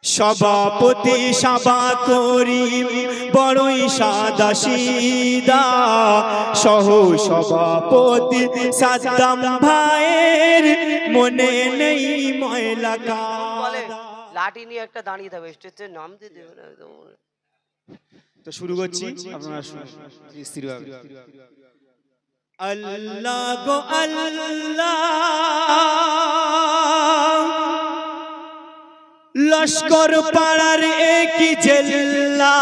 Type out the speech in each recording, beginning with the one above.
সভাপতি সভা করি বড়ই সাদা সিদা, সহ সভাপতি সাদ্দাম ভাইয়ের মনে নেই ময়লা কাদা। লাঠি নিয়ে একটা দাঁড়িয়ে থাকবে, স্টেজের নাম দিয়ে দেবে না একদম। তো শুরু করছি, আপনারা স্থিরভাবে। আল্লাহ গো আল্লাহ, লস্কর পাড়ার একই জেল্লা,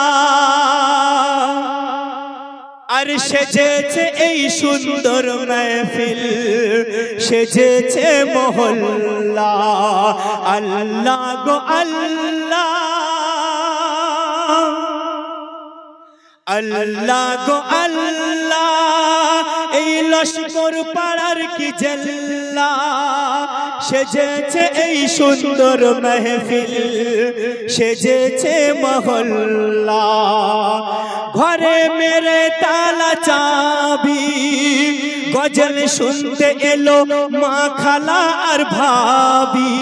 আর সেজেছে এই সুন্দর মেহফিল, সেজেছে মহল্লা। আল্লাহ গো আল্লাহ, আল্লাহ গো আল্লাহ, এই লস্কর পাড়ার কি জেল্লা, সেজেছে এই সুন্দর মেহফিল, সেজেছে মহল্লা। ঘরে মেরে তালা চাবি, গজল শুনতে এলো মা খালা আর ভাবি,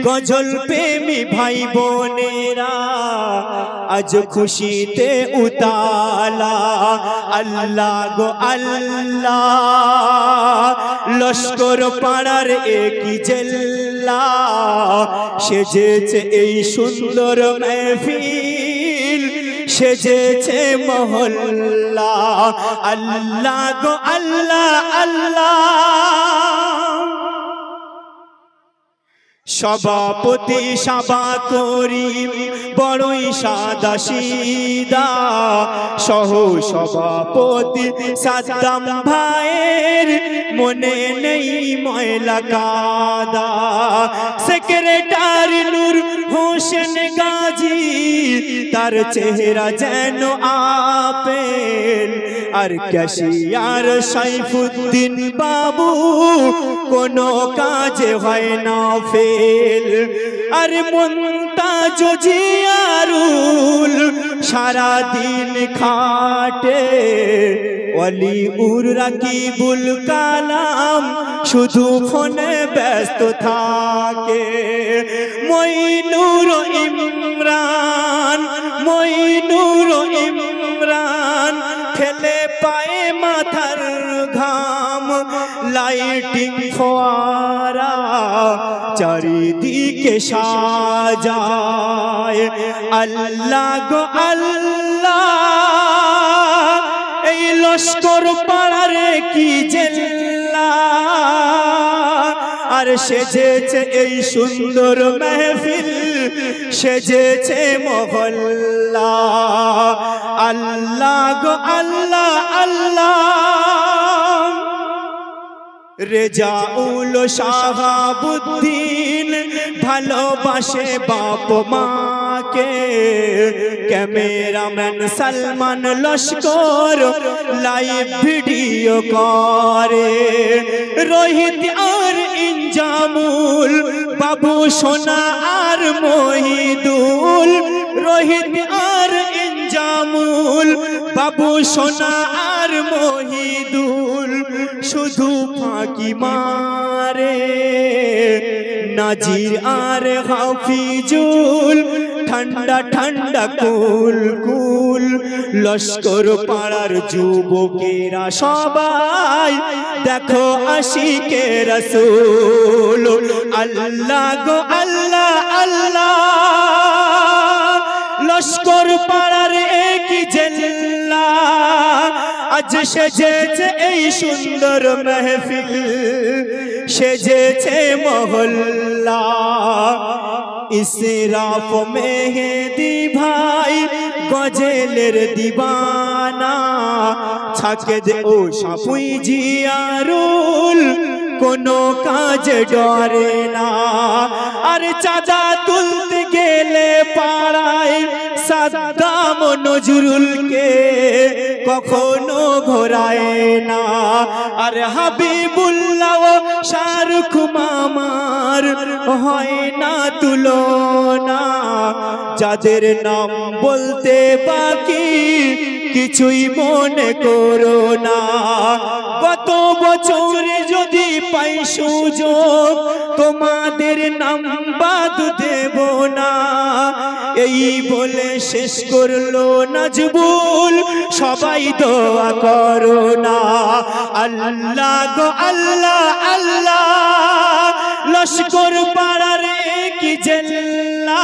গজল প্রেমী ভাই বোনেরা আজ খুশিতে উতালা। আল্লাহ গো আল্লাহ, লস্কর পাড়ার একই জেল্লা, সেজেছে এই সুন্দর মেহফিল, সেজেছে মহল্লা। আল্লাহ গো আল্লাহ আল্লাহ, সভাপতি সভা করি বড়ই সাদা সিদা, সহ সভাপতি সাদ্দাম ভাইয়ের মনে নেই ময়লা কাদা। সেক্রেটারি নূর হোসেন গাজী, তার চেহারা যেন আপেল, আর ক্যাশিয়ার সাইফুদ্দিন বাবু কোনো কাজে হয় না ফেল। আর মুনতাজ জিয়ারুল সারা দিন খাটে, ওয়ালি উর রাকিবুল কালাম শুধু ফোনে ব্যস্ত থাকে। মইনুর ইমরান, মইনুর ইমরান ফেলে পায়ে মাথার ঘাম, লাইটিং ফোয়ারা চারিদিকে সাজায়। আল্লাহ গো আল্লাহ, এই লস্কর পাড়ার কি জেল্লা, আর সেজেছে এই সুন্দর মেহফিল, সেজেছে মহল্লা। আল্লাহ গো আল্লাহ আল্লাহ, রেজাউল শাহাবুদ্দিন ভালোবাসে বাপ মাকে, cameraman Salman Laskar live video করে। রোহিত আর ইনজামুল, বাবু সোনা আর মহিদুল, রোহিত আর ইনজামুল, বাবু সোনা আর মহিদুল শুধু ফাঁকি মারে। নাজির আর হাফিজুল ঠান্ডা ঠান্ডা কুল কুল, লস্কর পাড়ার যুবকেরা সবাই দেখো আশিকে রাসূল। আল্লাহ গো আল্লাহ আল্লাহ, লস্কর পাড়ার একই জেল্লা, আজ সেজেছে এই সুন্দর মেহফিল, সেজেছে মহল্লা। ইসরাফ মেহেদি ভাই গজলের দিবানা, ছাকে দে ও সাপুই জিয়ারুল কোনো কাজে ডরে না। আর চাঁদা তুলতে গেলে পাড়ায় সাদ্দাম নজরুলকে কখনো ঘোরায় না। আর হাবিবুল্লাহ শাহরুখ মামার হয় না তুলনা, যাদের নাম বলতে বাকি কিছুই মনে করো না। গত বছরে যদি পাই সুযোগ তোমাদের নাম বাদ দেব না। এই বলে শেষ করলো নাজবুল সবাই দোয়া করো না আল্লাহ গো আল্লাহ আল্লাহ লস্কর পাড়ার কি জেল্লা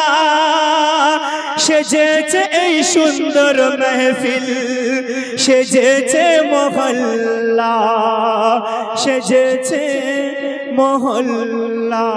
সেজেছে এই সুন্দর মেহফিল সেজেছে মহল্লা সেজেছে মহল্লা